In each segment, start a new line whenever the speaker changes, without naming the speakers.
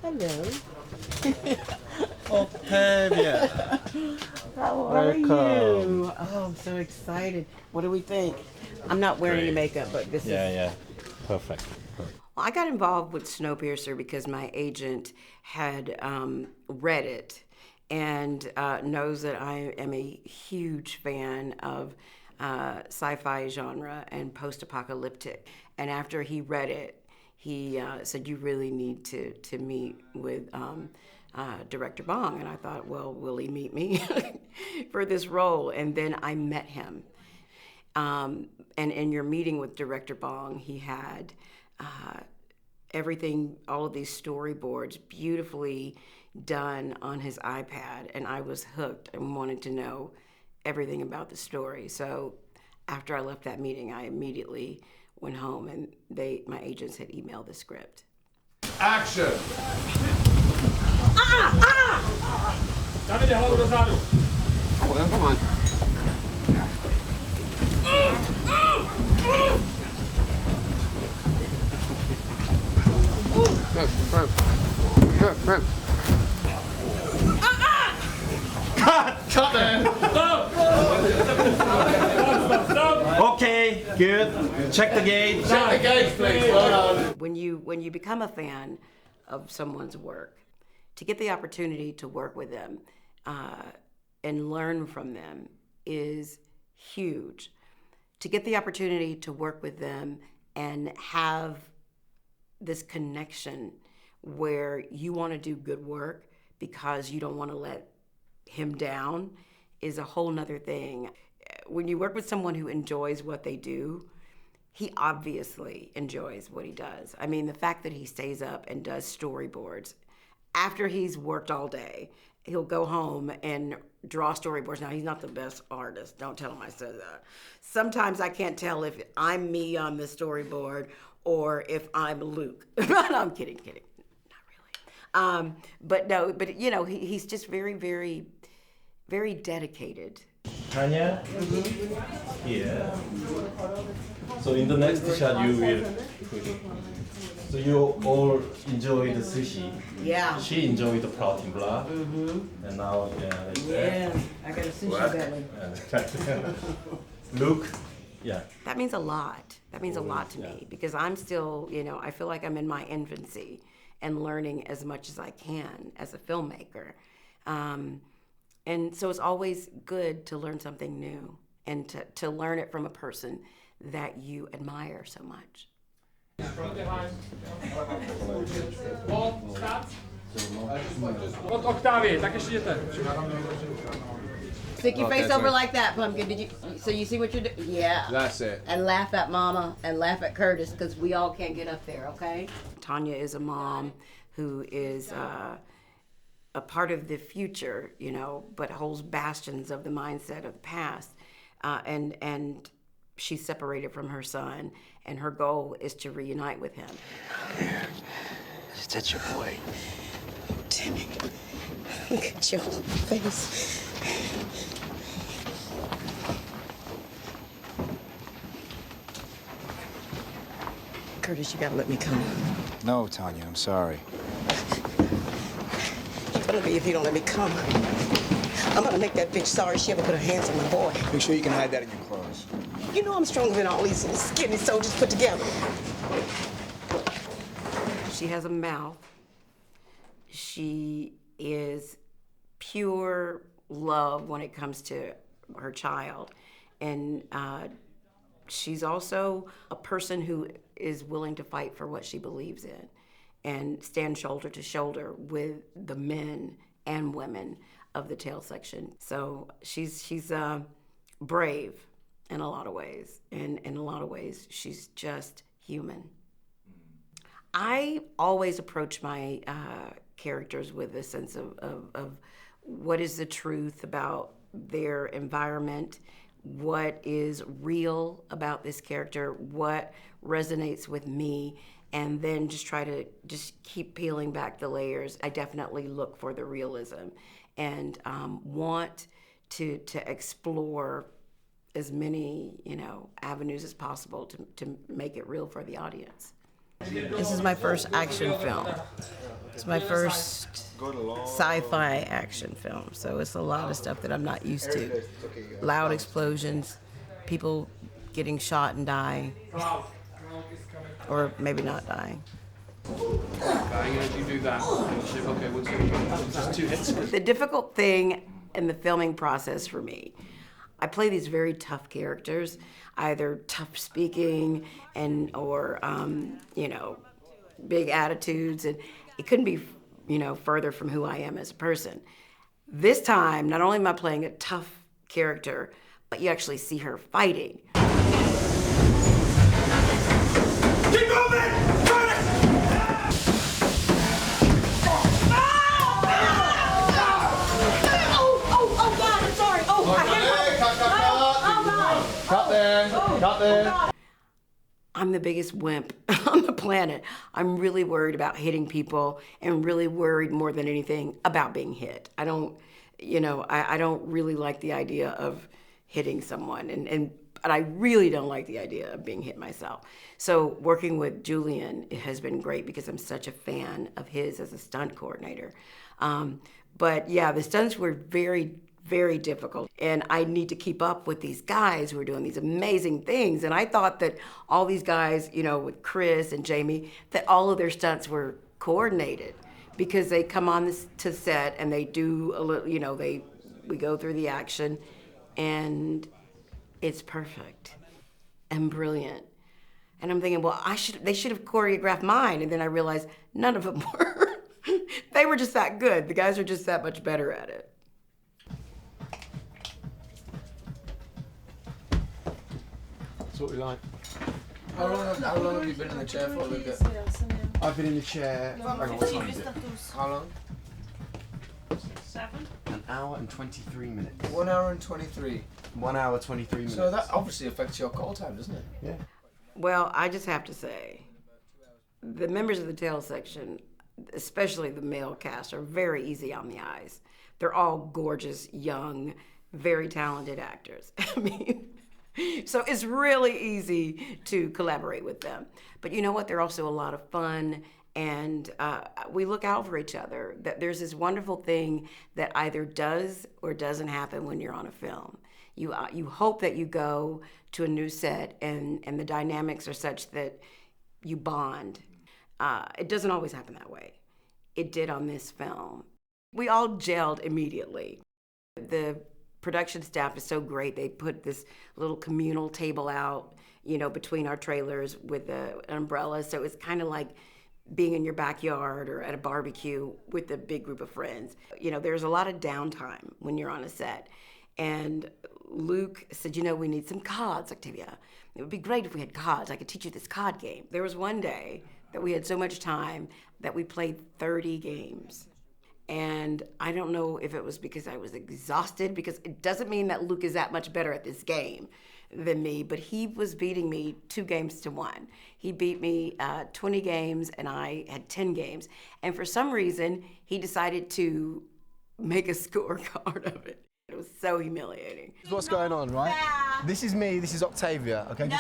Hello.
Octavia.
How are you?
Welcome.
Oh, I'm so excited. What do we think? I'm not wearing any makeup, but this is...
Yeah. Perfect.
Well, I got involved with Snowpiercer because my agent had read it and knows that I am a huge fan of sci-fi genre and post-apocalyptic. And after he read it, he said, "You really need to meet with Director Bong." And I thought, well, will he meet me for this role? And then I met him. And in your meeting with Director Bong, he had everything, all of these storyboards beautifully done on his iPad. And I was hooked and wanted to know everything about the story. So after I left that meeting, I immediately went home and my agents had emailed the script.
Action!
Davide, hold Rosario.
Oh, come on.
Cut man.
Stop!
Okay, good. Check the gate.
Check the gates, please. Well done.
When you become a fan of someone's work, to get the opportunity to work with them and learn from them is huge. To get the opportunity to work with them and have this connection where you want to do good work because you don't want to let him down is a whole nother thing. When you work with someone who enjoys what they do, he obviously enjoys what he does. I mean, the fact that he stays up and does storyboards after he's worked all day, he'll go home and draw storyboards. Now, he's not the best artist. Don't tell him I said that. Sometimes I can't tell if I'm me on the storyboard or if I'm Luke. No, I'm kidding. Not really. But you know, he's just very, very, very dedicated.
Tanya, here. So in the next shot, you will. So you all enjoyed the sushi.
Yeah.
She enjoyed the protein block. And now, like
Yeah, I got a sushi belly.
that. Luke, yeah.
That means a lot. That means a lot to me because I'm still, you know, I feel like I'm in my infancy and learning as much as I can as a filmmaker. And so it's always good to learn something new and to learn it from a person that you admire so much.
Od Octavia, tak ještě jděte.
Stick your face over like that, Pumpkin. So you see what you're doing? Yeah.
That's it.
And laugh at Mama and laugh at Curtis because we all can't get up there, okay?
Tanya is a mom who is a part of the future, you know, but holds bastions of the mindset of the past. And she's separated from her son, and her goal is to reunite with him.
Is that your boy?
Timmy, look at your face. Curtis, you gotta let me come.
No, Tanya, I'm sorry.
You're gonna be if you don't let me come. I'm gonna make that bitch sorry she ever put her hands on my boy.
Make sure you can hide that in your clothes.
You know I'm stronger than all these little skinny soldiers put together. She has a mouth. She is pure love when it comes to her child. And she's also a person who is willing to fight for what she believes in and stand shoulder to shoulder with the men and women of the tail section. So she's brave in a lot of ways. And in a lot of ways, she's just human. I always approach my characters with a sense of what is the truth about their environment, what is real about this character, what resonates with me, and then just try to just keep peeling back the layers. I definitely look for the realism and want to explore as many, you know, avenues as possible to make it real for the audience.
This is my first action film. It's my first sci-fi action film, so it's a lot of stuff that I'm not used to. Loud explosions, people getting shot and dying, or maybe not dying.
You do that. Okay, what's just 2 hits?
The difficult thing in the filming process for me, I play these very tough characters, either tough speaking or big attitudes, and it couldn't be further from who I am as a person. This time, not only am I playing a tough character, but you actually see her fighting.
Keep moving! Turn it!
Oh God, I'm sorry.
Cut there.
I'm the biggest wimp on the planet. I'm really worried about hitting people and really worried more than anything about being hit. I don't really like the idea of hitting someone and I really don't like the idea of being hit myself. So working with Julian has been great because I'm such a fan of his as a stunt coordinator. But yeah, the stunts were very, very difficult. And I need to keep up with these guys who are doing these amazing things. And I thought that all these guys, with Chris and Jamie, that all of their stunts were coordinated because they come on to set and they do a little, we go through the action and it's perfect and brilliant. And I'm thinking, well, they should have choreographed mine. And then I realized none of them were. They were just that good. The guys are just that much better at it.
That's what we like.
How long have you been in the chair for, Luca?
I've been in the chair. Hang on, what time is it?
How long?
1 hour and 23 minutes.
1 hour and 23.
1 hour 23 minutes.
So that obviously affects your call time, doesn't it?
Yeah.
Well, I just have to say, the members of the tail section, especially the male cast, are very easy on the eyes. They're all gorgeous, young, very talented actors. I mean, so it's really easy to collaborate with them. But you know what? They're also a lot of fun, and we look out for each other. There's this wonderful thing that either does or doesn't happen when you're on a film. You hope that you go to a new set and the dynamics are such that you bond. It doesn't always happen that way. It did on this film. We all gelled immediately. The production staff is so great. They put this little communal table out, between our trailers with an umbrella. So it's kind of like being in your backyard or at a barbecue with a big group of friends. There's a lot of downtime when you're on a set. And Luke said, we need some cards, Octavia. It would be great if we had cards. I could teach you this card game. There was one day that we had so much time that we played 30 games. And I don't know if it was because I was exhausted, because it doesn't mean that Luke is that much better at this game than me, but he was beating me 2 games to 1. He beat me 20 games and I had 10 games. And for some reason, he decided to make a scorecard of it. It was so humiliating.
What's going on, right? This is me, this is Octavia, okay?
No,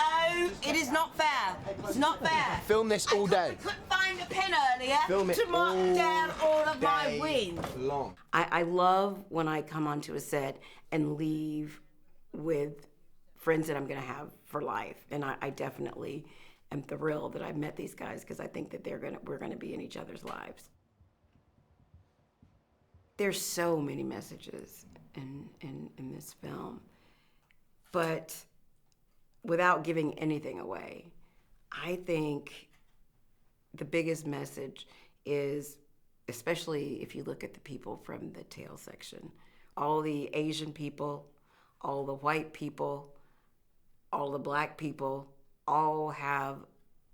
it is not fair. It's not fair.
Film this all day.
Couldn't find a pen earlier
Film it
to mark
all
down all of my
day
wins.
long.
I love when I come onto a set and leave with friends that I'm gonna have for life. And I definitely am thrilled that I've met these guys because I think that we're gonna be in each other's lives. There's so many messages in this film, but without giving anything away, I think the biggest message is, especially if you look at the people from the tail section, all the Asian people, all the white people, all the black people, all have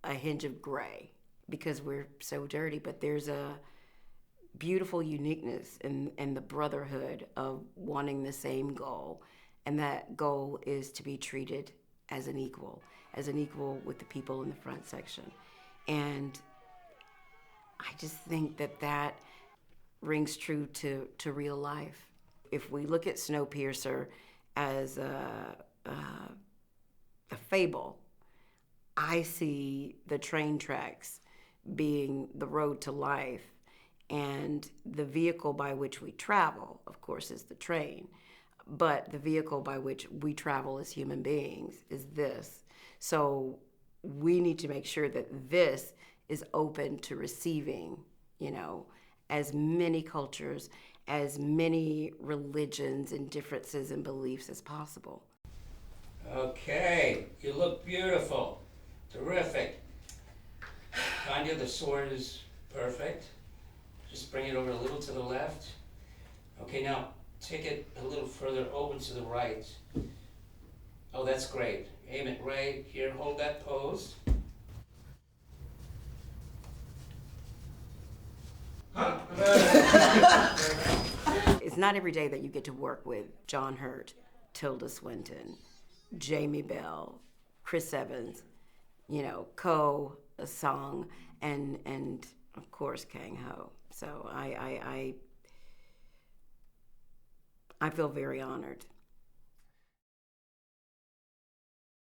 a hinge of gray because we're so dirty, but there's a beautiful uniqueness in the brotherhood of wanting the same goal. And that goal is to be treated as an equal with the people in the front section. And I just think that rings true to real life. If we look at Snowpiercer as a fable, I I see the train tracks being the road to life, and the vehicle by which we travel, of course, is the train. But the vehicle by which we travel as human beings is this. So we need to make sure that this is open to receiving, as many cultures, as many religions and differences and beliefs as possible.
Okay, you look beautiful. Terrific. Tanya, the sword is perfect. Just bring it over a little to the left. Okay, now take it a little further over to the right. Oh, that's great. Aim it right here. Hold that pose.
It's not every day that you get to work with John Hurt, Tilda Swinton, Jamie Bell, Chris Evans, Ko, a song, and of course Kang Ho. So I feel very honored.